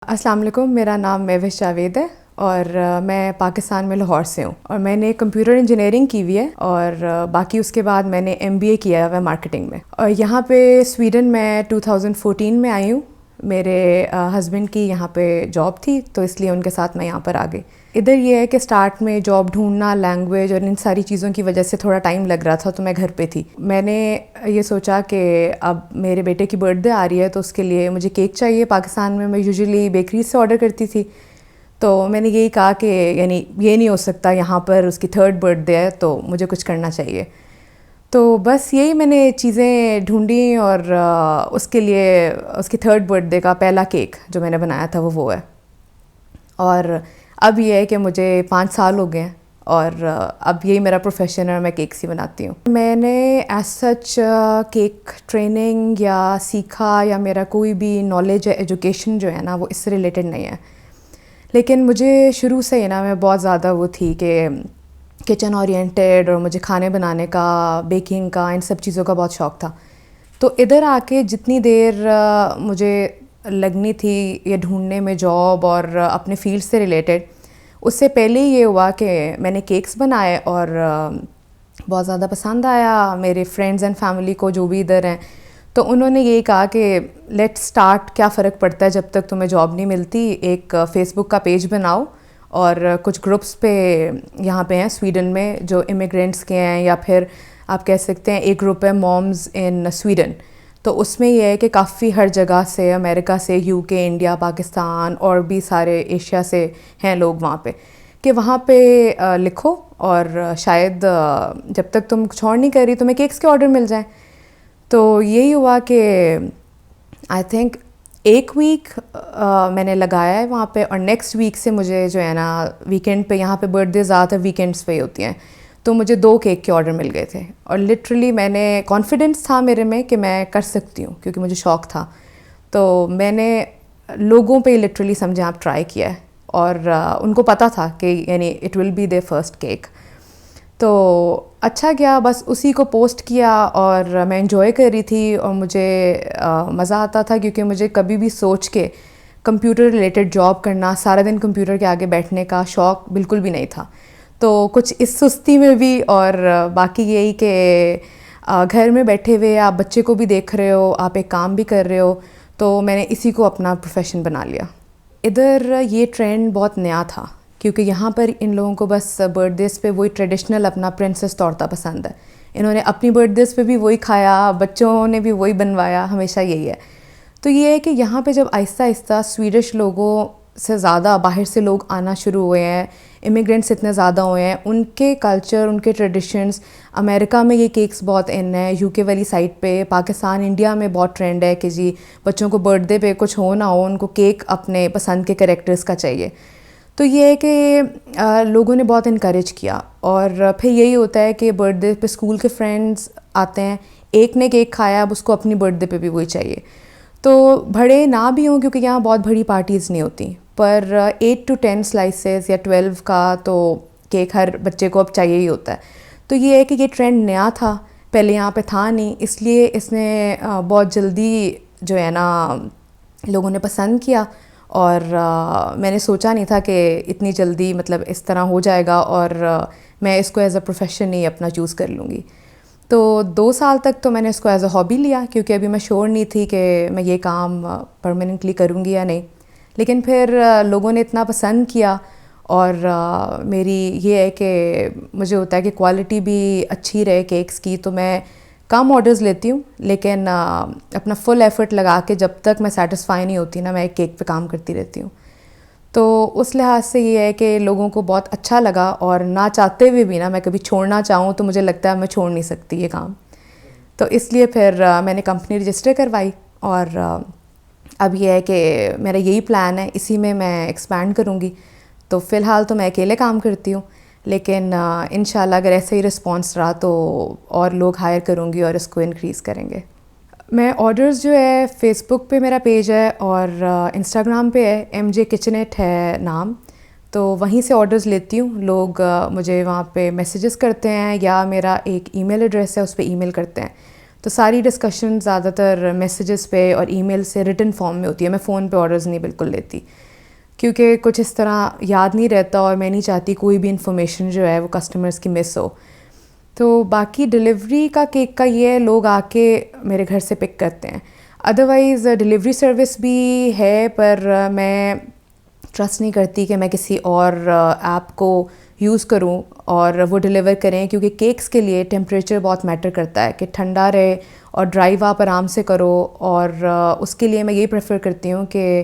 السلام علیکم، میرا نام مہوش جاوید ہے اور میں پاکستان میں لاہور سے ہوں اور میں نے کمپیوٹر انجینئرنگ کی ہوئی ہے اور باقی اس کے بعد میں نے MBA کیا ہوا ہے مارکیٹنگ میں. اور یہاں پہ سویڈن میں 2014 میں آئی ہوں. میرے ہسبینڈ کی یہاں پہ جاب تھی تو اس لیے ان کے ساتھ میں یہاں پر آ گئی. ادھر یہ ہے کہ سٹارٹ میں جاب ڈھونڈنا، لینگویج اور ان ساری چیزوں کی وجہ سے تھوڑا ٹائم لگ رہا تھا تو میں گھر پہ تھی. میں نے یہ سوچا کہ اب میرے بیٹے کی برتھ ڈے آ رہی ہے تو اس کے لیے مجھے کیک چاہیے. پاکستان میں یوزلی بیکری سے آرڈر کرتی تھی تو میں نے یہی کہا کہ یعنی یہ نہیں ہو سکتا، یہاں پر اس کی 3rd برتھ ڈے ہے تو مجھے کچھ کرنا چاہیے. تو بس یہی میں نے چیزیں ڈھونڈی اور اس کے لیے اس کی 3rd برتھ ڈے کا پہلا کیک جو میں نے بنایا تھا وہ ہے. اور اب یہ ہے کہ مجھے 5 سال ہو گئے ہیں اور اب یہی میرا پروفیشن ہے اور میں کیکس ہی بناتی ہوں. میں نے ایز سچ کیک ٹریننگ یا سیکھا یا میرا کوئی بھی نالج یا ایجوکیشن جو ہے نا وہ اس سے ریلیٹڈ نہیں ہے، لیکن مجھے شروع سے ہی نا میں بہت زیادہ وہ تھی کہ کچن اورینٹیڈ اور مجھے کھانے بنانے کا، بیکنگ کا، ان سب چیزوں کا بہت شوق تھا. تو ادھر آ کے جتنی دیر مجھے لگنی تھی یہ ڈھونڈنے میں جاب اور اپنے فیلڈ سے ریلیٹڈ، اس سے پہلے یہ ہوا کہ میں نے کیکس بنائے اور بہت زیادہ پسند آیا میرے فرینڈز اینڈ فیملی کو جو بھی ادھر ہیں. تو انہوں نے یہی کہا کہ لیٹ سٹارٹ، کیا فرق پڑتا ہے جب تک تمہیں جاب نہیں ملتی، ایک فیس بک کا پیج بناؤ اور کچھ گروپس پہ یہاں پہ ہیں سویڈن میں جو امیگرینٹس کے ہیں، یا پھر آپ کہہ سکتے ہیں ایک گروپ ہے مومز ان سویڈن. تو اس میں یہ ہے کہ کافی ہر جگہ سے، امریکہ سے، UK، انڈیا، پاکستان اور بھی سارے ایشیا سے ہیں لوگ وہاں پہ، کہ وہاں پہ لکھو اور شاید جب تک تم کچھ اور نہیں کر رہی تمہیں کیکس کے آرڈر مل جائیں. تو یہی ہوا کہ آئی تھنک 1 ویک میں نے لگایا ہے وہاں پہ، اور نیکسٹ ویک سے مجھے جو ہے نا ویکینڈ پہ، یہاں پہ برتھ ڈے زیادہ تر ویکینڈس پہ ہی ہوتی ہیں، تو مجھے 2 کیک کے آرڈر مل گئے تھے. اور لٹرلی میں نے کانفیڈنس تھا میرے میں کہ میں کر سکتی ہوں کیونکہ مجھے شوق تھا. تو میں نے لوگوں پہ لٹرلی سمجھیں آپ ٹرائی کیا ہے اور ان کو پتہ تھا کہ یعنی it will be there first cake. تو اچھا گیا، بس اسی کو پوسٹ کیا اور میں انجوائے کر رہی تھی اور مجھے مزہ آتا تھا کیونکہ مجھے کبھی بھی سوچ کے کمپیوٹر ریلیٹڈ جاب کرنا، سارا دن کمپیوٹر کے آگے بیٹھنے کا شوق بالکل بھی نہیں تھا. تو کچھ اس سستی میں بھی، اور باقی یہی کہ گھر میں بیٹھے ہوئے آپ بچے کو بھی دیکھ رہے ہو، آپ ایک کام بھی کر رہے ہو، تو میں نے اسی کو اپنا پروفیشن بنا لیا. ادھر یہ ٹرینڈ بہت نیا تھا کیونکہ یہاں پر ان لوگوں کو بس برتھ ڈیز پہ وہی ٹریڈیشنل اپنا پرنسس طورتا پسند ہے. انہوں نے اپنی برتھ ڈیز پہ بھی وہی کھایا، بچوں نے بھی وہی بنوایا، ہمیشہ یہی ہے. تو یہ ہے کہ یہاں پہ جب آہستہ آہستہ سویڈش لوگوں سے زیادہ باہر سے لوگ آنا شروع ہوئے ہیں، امیگرینٹس اتنے زیادہ ہوئے ہیں، ان کے کلچر، ان کے ٹریڈیشنز، امریکہ میں یہ کیکس بہت ان ہے، UK والی سائڈ پہ، پاکستان، انڈیا میں بہت ٹرینڈ ہے کہ جی بچوں کو برتھ ڈے پہ کچھ ہو نہ ہو ان کو کیک اپنے پسند کے کریکٹرز کا چاہیے. تو یہ ہے کہ لوگوں نے بہت انکریج کیا. اور پھر یہی ہوتا ہے کہ برتھ ڈے پہ اسکول کے فرینڈز آتے ہیں، ایک نے کیک کھایا اب اس کو اپنی برتھ ڈے پہ بھی وہی چاہیے. تو بڑے نہ بھی ہوں کیونکہ یہاں بہت بڑی پارٹیز نہیں ہوتی، پر 8 to 10 سلائسز یا 12 کا تو کیک ہر بچے کو اب چاہیے ہی ہوتا ہے. تو یہ ہے کہ یہ ٹرینڈ نیا تھا، پہلے یہاں پہ تھا نہیں، اس لیے اس نے بہت جلدی جو ہے نا لوگوں نے پسند کیا. اور میں نے سوچا نہیں تھا کہ اتنی جلدی مطلب اس طرح ہو جائے گا اور میں اس کو ایز اے پروفیشن ہی اپنا چوز کر لوں گی. تو 2 سال تک تو میں نے اس کو ایز اے ہابی لیا کیونکہ ابھی میں شور نہیں تھی کہ میں یہ کام پرماننٹلی کروں گی یا نہیں. لیکن پھر لوگوں نے اتنا پسند کیا اور میری یہ ہے کہ مجھے ہوتا ہے کہ کوالٹی بھی اچھی رہے کیکس کی، تو میں کم آرڈرز لیتی ہوں لیکن اپنا فل ایفرٹ لگا کے جب تک میں سیٹسفائی نہیں ہوتی نا میں ایک کیک پہ کام کرتی رہتی ہوں. تو اس لحاظ سے یہ ہے کہ لوگوں کو بہت اچھا لگا اور نہ چاہتے ہوئے بھی نا میں کبھی چھوڑنا چاہوں تو مجھے لگتا ہے میں چھوڑ نہیں سکتی یہ کام. تو اس لیے پھر میں نے کمپنی رجسٹر کروائی اور اب یہ ہے کہ میرا یہی پلان ہے، اسی میں ایکسپینڈ کروں گی. تو فی الحال تو میں اکیلے کام کرتی ہوں، لیکن انشاءاللہ اگر ایسے ہی رسپانس رہا تو اور لوگ ہائر کروں گی اور اس کو انکریز کریں گے. میں آرڈرز جو ہے فیس بک پہ میرا پیج ہے اور انسٹاگرام پہ ہے، MJ Kitchenette ہے نام، تو وہیں سے آرڈرز لیتی ہوں. لوگ مجھے وہاں پہ میسیجز کرتے ہیں یا میرا ایک ای میل ایڈریس ہے اس پہ ای میل کرتے ہیں. تو ساری ڈسکشن زیادہ تر میسیجز پہ اور ای میل سے ریٹن فارم میں ہوتی ہے. میں فون پہ آرڈرز نہیں بالکل لیتی, کیونکہ کچھ اس طرح یاد نہیں رہتا اور میں نہیں چاہتی کوئی بھی انفارمیشن جو ہے وہ کسٹمرز کی مس ہو. تو باقی ڈلیوری کا کیک کا یہ ہے, لوگ آ کے میرے گھر سے پک کرتے ہیں. ادروائز ڈلیوری سروس بھی ہے, پر میں ٹرسٹ نہیں کرتی کہ میں کسی اور ایپ کو یوز کروں اور وہ ڈلیور کریں, کیونکہ کیکس کے لیے ٹیمپریچر بہت میٹر کرتا ہے کہ ٹھنڈا رہے اور ڈرائیو آپ آرام سے کرو. اور اس کے لیے میں یہی پریفر کرتی ہوں کہ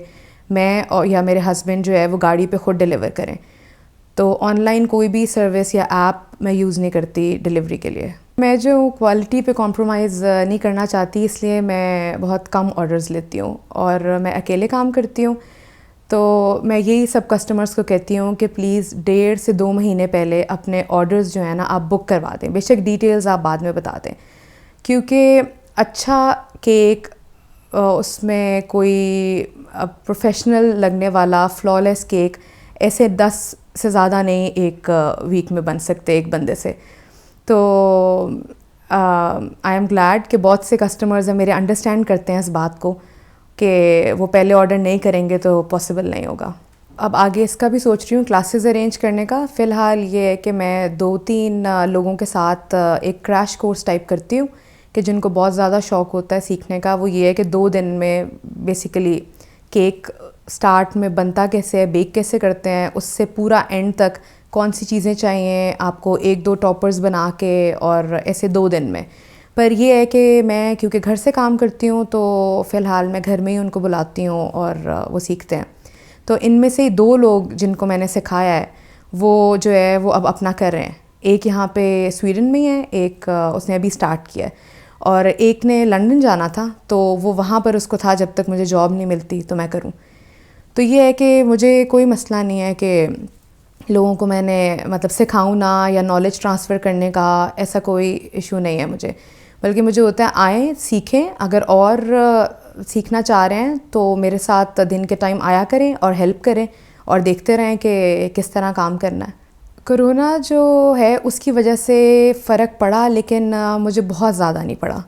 میں یا میرے ہسبینڈ جو ہے وہ گاڑی پہ خود ڈلیور کریں. تو آن لائن کوئی بھی سروس یا ایپ میں یوز نہیں کرتی ڈلیوری کے لیے. میں جو کوالٹی پہ کمپرومائز نہیں کرنا چاہتی, اس لیے میں بہت کم آرڈرز لیتی ہوں اور میں اکیلے کام کرتی ہوں. تو میں یہی سب کسٹمرز کو کہتی ہوں کہ پلیز 1.5 سے 2 مہینے پہلے اپنے آرڈرز جو ہیں نا آپ بک کروا دیں. بے شک ڈیٹیلز آپ بعد میں بتا دیں, کیونکہ اچھا کیک اس میں کوئی پروفیشنل لگنے والا فلالیس کیک ایسے 10 سے زیادہ نہیں ایک ویک میں بن سکتے ایک بندے سے. تو آئی ایم گلیڈ کہ بہت سے کسٹمرز ہیں میرے انڈرسٹینڈ کرتے ہیں اس بات کو کہ وہ پہلے آرڈر نہیں کریں گے تو پاسبل نہیں ہوگا. اب آگے اس کا بھی سوچ رہی ہوں کلاسز ارینج کرنے کا. فی الحال یہ ہے کہ میں 2-3 لوگوں کے ساتھ ایک کریش کورس ٹائپ کرتی ہوں کہ جن کو بہت زیادہ شوق ہوتا ہے سیکھنے کا. وہ یہ ہے کہ 2 دن میں بیسیکلی کیک سٹارٹ میں بنتا کیسے ہے, بیک کیسے کرتے ہیں, اس سے پورا اینڈ تک کون سی چیزیں چاہیے آپ کو, 1-2 ٹاپرز بنا کے, اور ایسے 2 دن میں. پر یہ ہے کہ میں کیونکہ گھر سے کام کرتی ہوں تو فی الحال میں گھر میں ہی ان کو بلاتی ہوں اور وہ سیکھتے ہیں. تو ان میں سے 2 لوگ جن کو میں نے سکھایا ہے وہ جو ہے وہ اب اپنا کر رہے ہیں. ایک یہاں پہ سویڈن میں ہے, ایک اس نے ابھی سٹارٹ کیا ہے, اور ایک نے لنڈن جانا تھا تو وہ وہاں پر اس کو تھا جب تک مجھے جاب نہیں ملتی تو میں کروں. تو یہ ہے کہ مجھے کوئی مسئلہ نہیں ہے کہ لوگوں کو میں نے مطلب سکھاؤں نہ, یا نالج ٹرانسفر کرنے کا ایسا کوئی ایشو نہیں ہے مجھے. بلکہ مجھے ہوتا ہے آئیں سیکھیں, اگر اور سیکھنا چاہ رہے ہیں تو میرے ساتھ دن کے ٹائم آیا کریں اور ہیلپ کریں اور دیکھتے رہیں کہ کس طرح کام کرنا ہے. کرونا جو ہے اس کی وجہ سے فرق پڑا, لیکن مجھے بہت زیادہ نہیں پڑا.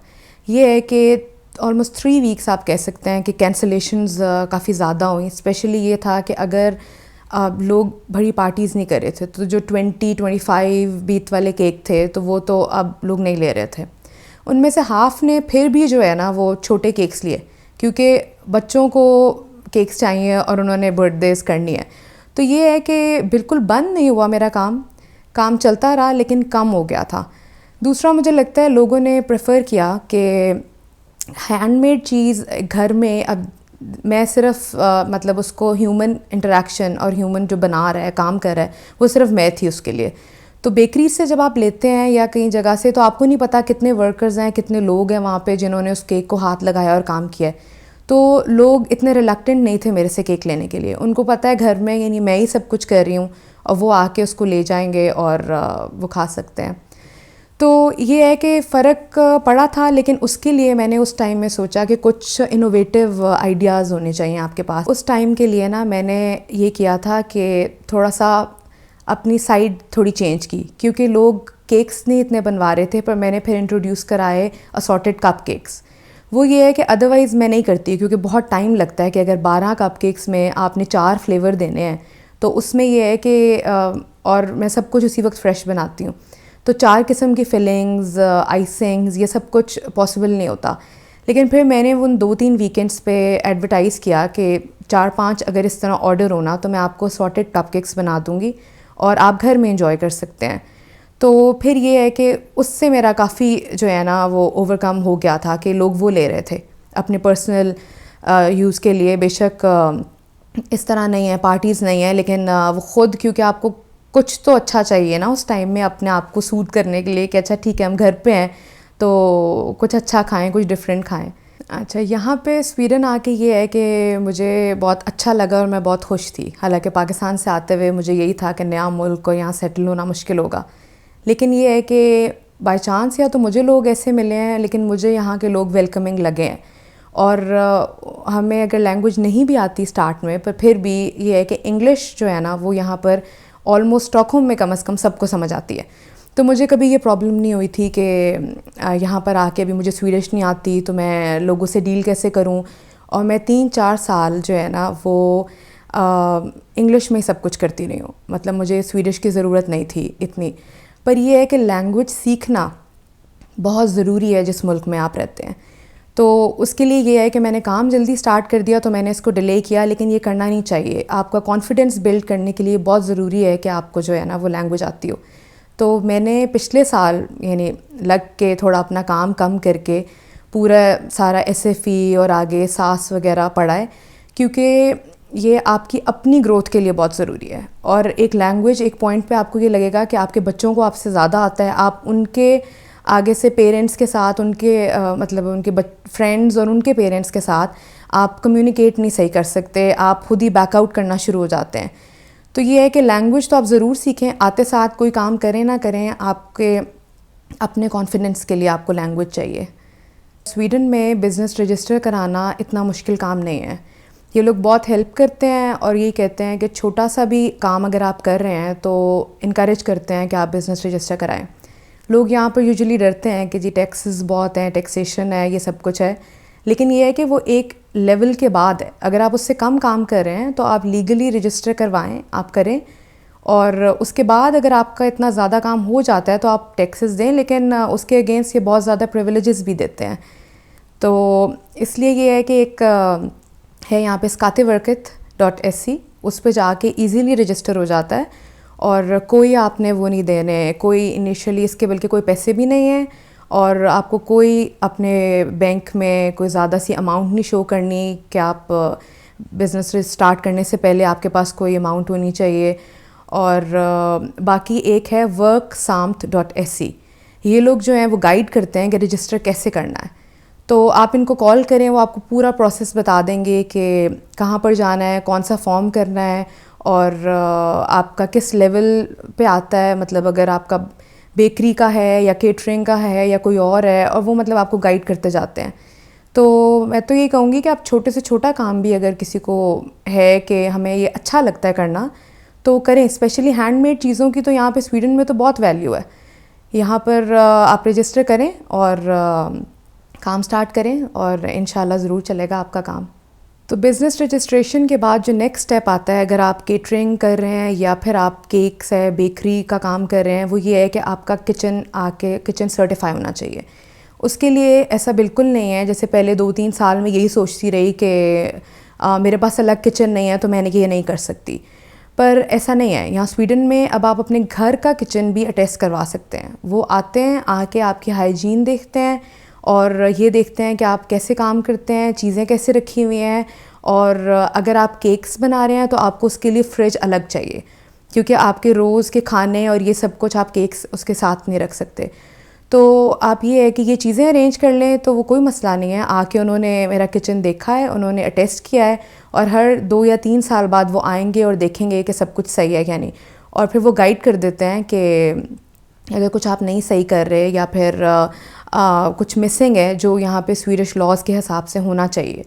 یہ ہے کہ آلموسٹ 3 ویکس آپ کہہ سکتے ہیں کہ کینسلیشنز کافی زیادہ ہوئیں. اسپیشلی یہ تھا کہ اگر لوگ بڑی پارٹیز نہیں کر رہے تھے تو جو 20-25 بیت والے کیک تھے تو وہ تو اب لوگ نہیں لے رہے تھے. ان میں سے ہاف نے پھر بھی جو ہے نا وہ چھوٹے کیکس لیے, کیونکہ بچوں کو کیکس چاہیے اور انہوں نے برتھ ڈیز کرنی ہے. تو یہ ہے کہ بالکل بند نہیں ہوا میرا کام چلتا رہا, لیکن کم ہو گیا تھا. دوسرا مجھے لگتا ہے لوگوں نے پریفر کیا کہ ہینڈ میڈ چیز گھر میں, اب میں صرف مطلب اس کو ہیومن انٹریکشن اور ہیومن جو بنا رہا ہے کام کر رہا ہے وہ صرف میں تھی اس کے لیے. تو بیکری سے جب آپ لیتے ہیں یا کہیں جگہ سے تو آپ کو نہیں پتہ کتنے ورکرز ہیں, کتنے لوگ ہیں وہاں پہ جنہوں نے اس کیک کو ہاتھ لگایا اور کام کیا ہے. تو لوگ اتنے ریلیکٹنٹ نہیں تھے میرے سے کیک لینے کے لیے. ان کو پتہ ہے گھر میں یعنی میں ہی سب کچھ کر رہی ہوں اور وہ آ کے اس کو لے جائیں گے اور وہ کھا سکتے ہیں. تو یہ ہے کہ فرق پڑا تھا, لیکن اس کے لیے میں نے اس ٹائم میں سوچا کہ کچھ انوویٹیو آئیڈیاز ہونے چاہیے آپ کے پاس. اس ٹائم کے لیے نا میں نے یہ کیا تھا کہ تھوڑا سا اپنی سائڈ تھوڑی چینج کی, کیونکہ لوگ کیکس نہیں اتنے بنوا رہے تھے. پر میں نے پھر انٹروڈیوس کرائے اسارٹیڈ کپ کیکس. وہ یہ ہے کہ ادروائز میں نہیں کرتی, کیونکہ بہت ٹائم لگتا ہے کہ اگر 12 کپ کیکس میں آپ نے 4 فلیور دینے ہیں تو اس میں یہ ہے کہ اور میں سب کچھ اسی وقت فریش بناتی ہوں تو 4 قسم کی فلنگز, آئسنگز, یہ سب کچھ پاسبل نہیں ہوتا. لیکن پھر میں نے ان 2-3 ویکینڈس پہ ایڈورٹائز کیا کہ 4-5 اگر اس طرح آرڈر ہونا تو میں آپ کو اسارٹیڈ کپ کیکس بنا دوں گی اور آپ گھر میں انجوائے کر سکتے ہیں. تو پھر یہ ہے کہ اس سے میرا کافی جو ہے نا وہ اوور کم ہو گیا تھا کہ لوگ وہ لے رہے تھے اپنے پرسنل یوز کے لیے. بے شک اس طرح نہیں ہے, پارٹیز نہیں ہے, لیکن وہ خود کیونکہ آپ کو کچھ تو اچھا چاہیے نا اس ٹائم میں اپنے آپ کو سوٹ کرنے کے لیے کہ اچھا ٹھیک ہے ہم گھر پہ ہیں تو کچھ اچھا کھائیں, کچھ ڈفرینٹ کھائیں. اچھا یہاں پہ سویڈن آ کے یہ ہے کہ مجھے بہت اچھا لگا اور میں بہت خوش تھی. حالانکہ پاکستان سے آتے ہوئے مجھے یہی تھا کہ نیا ملک کو یہاں سیٹل ہونا مشکل ہوگا, لیکن یہ ہے کہ بائی چانس یا تو مجھے لوگ ایسے ملے ہیں, لیکن مجھے یہاں کے لوگ ویلکمنگ لگے ہیں. اور ہمیں اگر لینگویج نہیں بھی آتی اسٹارٹ میں, پر پھر بھی یہ ہے کہ انگلش جو ہے نا وہ یہاں پر آلموسٹ اسٹاک ہوم میں کم از کم سب کو سمجھ آتی ہے. تو مجھے کبھی یہ پرابلم نہیں ہوئی تھی کہ یہاں پر آ کے ابھی مجھے سویڈش نہیں آتی تو میں لوگوں سے ڈیل کیسے کروں. اور میں 3-4 سال جو ہے نا وہ انگلش میں سب کچھ کرتی رہی ہوں. مطلب مجھے سویڈش کی ضرورت نہیں تھی اتنی. پر یہ ہے کہ لینگویج سیکھنا بہت ضروری ہے جس ملک میں آپ رہتے ہیں. تو اس کے لیے یہ ہے کہ میں نے کام جلدی سٹارٹ کر دیا تو میں نے اس کو ڈیلے کیا, لیکن یہ کرنا نہیں چاہیے. آپ کا کانفیڈنس بلڈ کرنے کے لیے بہت ضروری ہے کہ آپ کو جو ہے نا وہ لینگویج آتی ہو. تو میں نے پچھلے سال یعنی لگ کے تھوڑا اپنا کام کم کر کے پورا سارا SFE اور آگے SAS وغیرہ پڑھا ہے, کیونکہ یہ آپ کی اپنی گروتھ کے لیے بہت ضروری ہے. اور ایک لینگویج ایک پوائنٹ پہ آپ کو یہ لگے گا کہ آپ کے بچوں کو آپ سے زیادہ آتا ہے, آپ ان کے آگے سے پیرنٹس کے ساتھ ان کے مطلب ان کے فرینڈز اور ان کے پیرنٹس کے ساتھ آپ کمیونیکیٹ نہیں صحیح کر سکتے, آپ خود ہی بیک آؤٹ کرنا شروع ہو جاتے ہیں. تو یہ ہے کہ لینگویج تو آپ ضرور سیکھیں, آتے ساتھ کوئی کام کریں نہ کریں, آپ کے اپنے کانفیڈنس کے لیے آپ کو لینگویج چاہیے. سویڈن میں بزنس رجسٹر کرانا اتنا مشکل کام نہیں ہے. یہ لوگ بہت ہیلپ کرتے ہیں اور یہ کہتے ہیں کہ چھوٹا سا بھی کام اگر آپ کر رہے ہیں تو انکریج کرتے ہیں کہ آپ بزنس رجسٹر کرائیں. لوگ یہاں پر یوزلی ڈرتے ہیں کہ جی ٹیکسز بہت ہیں, ٹیکسیشن ہے, یہ سب کچھ ہے, لیکن یہ ہے کہ وہ ایک لیول کے بعد ہے. اگر آپ اس سے کم کام کر رہے ہیں تو آپ لیگلی رجسٹر کروائیں, آپ کریں, اور اس کے بعد اگر آپ کا اتنا زیادہ کام ہو جاتا ہے تو آپ ٹیکسز دیں, لیکن اس کے اگینسٹ یہ بہت زیادہ پریویلیجز بھی دیتے ہیں. تو اس لیے یہ ہے کہ ایک ہے یہاں پہ skatteverket.se, اس پہ جا کے ایزیلی رجسٹر ہو جاتا ہے اور کوئی آپ نے وہ نہیں دینے, کوئی انیشیلی اس کے بلکہ کوئی پیسے بھی نہیں ہیں, اور آپ کو کوئی اپنے بینک میں کوئی زیادہ سی اماؤنٹ نہیں شو کرنی کہ آپ بزنس اسٹارٹ کرنے سے پہلے آپ کے پاس کوئی اماؤنٹ ہونی چاہیے. اور باقی ایک ہے worksamt.se, یہ لوگ جو ہیں وہ گائیڈ کرتے ہیں کہ رجسٹر کیسے کرنا ہے. تو آپ ان کو کال کریں, وہ آپ کو پورا پروسیس بتا دیں گے کہ کہاں پر جانا ہے, کون سا فارم کرنا ہے, اور آپ کا کس لیول پہ آتا ہے. مطلب اگر آپ کا بیکری کا ہے یا کیٹرنگ کا ہے یا کوئی اور ہے, اور وہ مطلب آپ کو گائیڈ کرتے جاتے ہیں. تو میں تو یہ کہوں گی کہ آپ چھوٹے سے چھوٹا کام بھی اگر کسی کو ہے کہ ہمیں یہ اچھا لگتا ہے کرنا تو کریں. اسپیشلی ہینڈ میڈ چیزوں کی تو یہاں پہ سویڈن میں تو بہت ویلیو ہے. یہاں پر آپ رجسٹر کریں اور کام سٹارٹ کریں, اور انشاءاللہ ضرور چلے گا آپ کا کام. تو بزنس رجسٹریشن کے بعد جو نیکسٹ اسٹیپ آتا ہے, اگر آپ کیٹرنگ کر رہے ہیں یا پھر آپ کیکس ہے, بیکری کا کام کر رہے ہیں, وہ یہ ہے کہ آپ کا کچن سرٹیفائی ہونا چاہیے. اس کے لیے ایسا بالکل نہیں ہے جیسے پہلے 2-3 سال میں یہی سوچتی رہی کہ میرے پاس الگ کچن نہیں ہے تو میں نے یہ نہیں کر سکتی. پر ایسا نہیں ہے. یہاں سویڈن میں اب آپ اپنے گھر کا کچن بھی اٹیسٹ کروا سکتے ہیں. وہ آتے ہیں, آ کے آپ کی ہائیجین دیکھتے ہیں اور یہ دیکھتے ہیں کہ آپ کیسے کام کرتے ہیں, چیزیں کیسے رکھی ہوئی ہیں. اور اگر آپ کیکس بنا رہے ہیں تو آپ کو اس کے لیے فریج الگ چاہیے, کیونکہ آپ کے روز کے کھانے اور یہ سب کچھ آپ کیکس اس کے ساتھ نہیں رکھ سکتے. تو آپ یہ ہے کہ یہ چیزیں ارینج کر لیں تو وہ کوئی مسئلہ نہیں ہے. آ کے انہوں نے میرا کچن دیکھا ہے, انہوں نے اٹیسٹ کیا ہے, اور ہر 2 یا 3 سال بعد وہ آئیں گے اور دیکھیں گے کہ سب کچھ صحیح ہے یا نہیں. اور پھر وہ گائیڈ کر دیتے ہیں کہ اگر کچھ آپ نہیں صحیح کر رہے یا پھر کچھ مسنگ ہے جو یہاں پہ سویڈش لاز کے حساب سے ہونا چاہیے,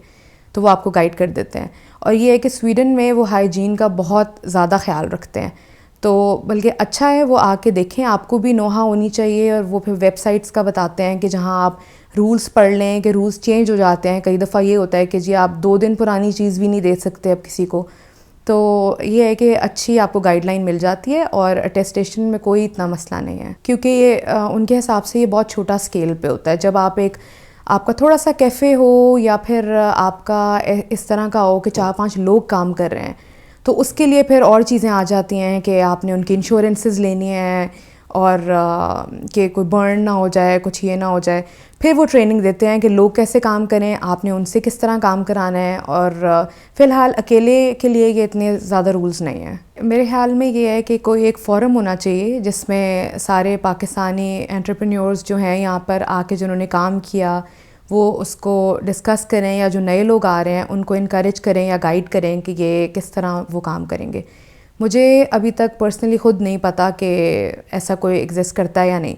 تو وہ آپ کو گائیڈ کر دیتے ہیں. اور یہ ہے کہ سویڈن میں وہ ہائیجین کا بہت زیادہ خیال رکھتے ہیں. تو بلکہ اچھا ہے وہ آ کے دیکھیں, آپ کو بھی نوحہ ہونی چاہیے. اور وہ پھر ویب سائٹس کا بتاتے ہیں کہ جہاں آپ رولز پڑھ لیں کہ رولز چینج ہو جاتے ہیں. کئی دفعہ یہ ہوتا ہے کہ جی آپ 2 دن پرانی چیز بھی نہیں دے سکتے اب کسی کو. تو یہ ہے کہ اچھی آپ کو گائیڈ لائن مل جاتی ہے, اور اٹیسٹیشن میں کوئی اتنا مسئلہ نہیں ہے, کیونکہ یہ ان کے حساب سے یہ بہت چھوٹا اسکیل پہ ہوتا ہے. جب آپ کا تھوڑا سا کیفے ہو یا پھر آپ کا اس طرح کا ہو کہ 4-5 لوگ کام کر رہے ہیں, تو اس کے لیے پھر اور چیزیں آ جاتی ہیں کہ آپ نے ان کی انشورنسز لینی ہیں, اور کہ کوئی برن نہ ہو جائے, کچھ یہ نہ ہو جائے. پھر وہ ٹریننگ دیتے ہیں کہ لوگ کیسے کام کریں, آپ نے ان سے کس طرح کام کرانا ہے. اور فی الحال اکیلے کے لیے یہ اتنے زیادہ رولز نہیں ہیں. میرے خیال میں یہ ہے کہ کوئی ایک فورم ہونا چاہیے جس میں سارے پاکستانی انٹرپرینیورز جو ہیں یہاں پر آ کے جنہوں نے کام کیا وہ اس کو ڈسکس کریں, یا جو نئے لوگ آ رہے ہیں ان کو انکریج کریں یا گائیڈ کریں کہ یہ کس طرح وہ کام کریں گے. مجھے ابھی تک پرسنلی خود نہیں پتہ کہ ایسا کوئی ایگزسٹ کرتا ہے یا نہیں,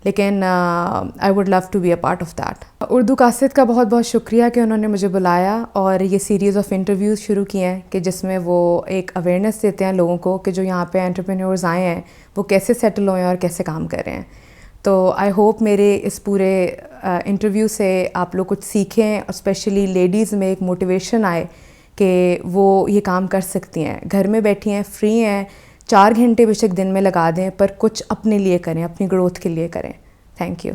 لیکن I would love to be a part of that. Urdu cast کا بہت بہت شکریہ کہ انہوں نے مجھے بلایا اور یہ سیریز آف انٹرویوز شروع کیے ہیں کہ جس میں وہ ایک اویئرنیس دیتے ہیں لوگوں کو کہ جو یہاں پہ انٹرپرینیورز آئے ہیں وہ کیسے سیٹل ہوئے ہیں اور کیسے کام کر رہے ہیں. تو آئی ہوپ میرے اس پورے انٹرویو سے آپ لوگ کچھ سیکھیں، اسپیشلی لیڈیز میں ایک موٹیویشن آئے کہ وہ یہ کام کر سکتی ہیں، گھر میں بیٹھی ہیں، فری ہیں، 4 گھنٹے بے شک دن میں لگا دیں پر کچھ اپنے لیے کریں، اپنی گروتھ کے لیے کریں. Thank you.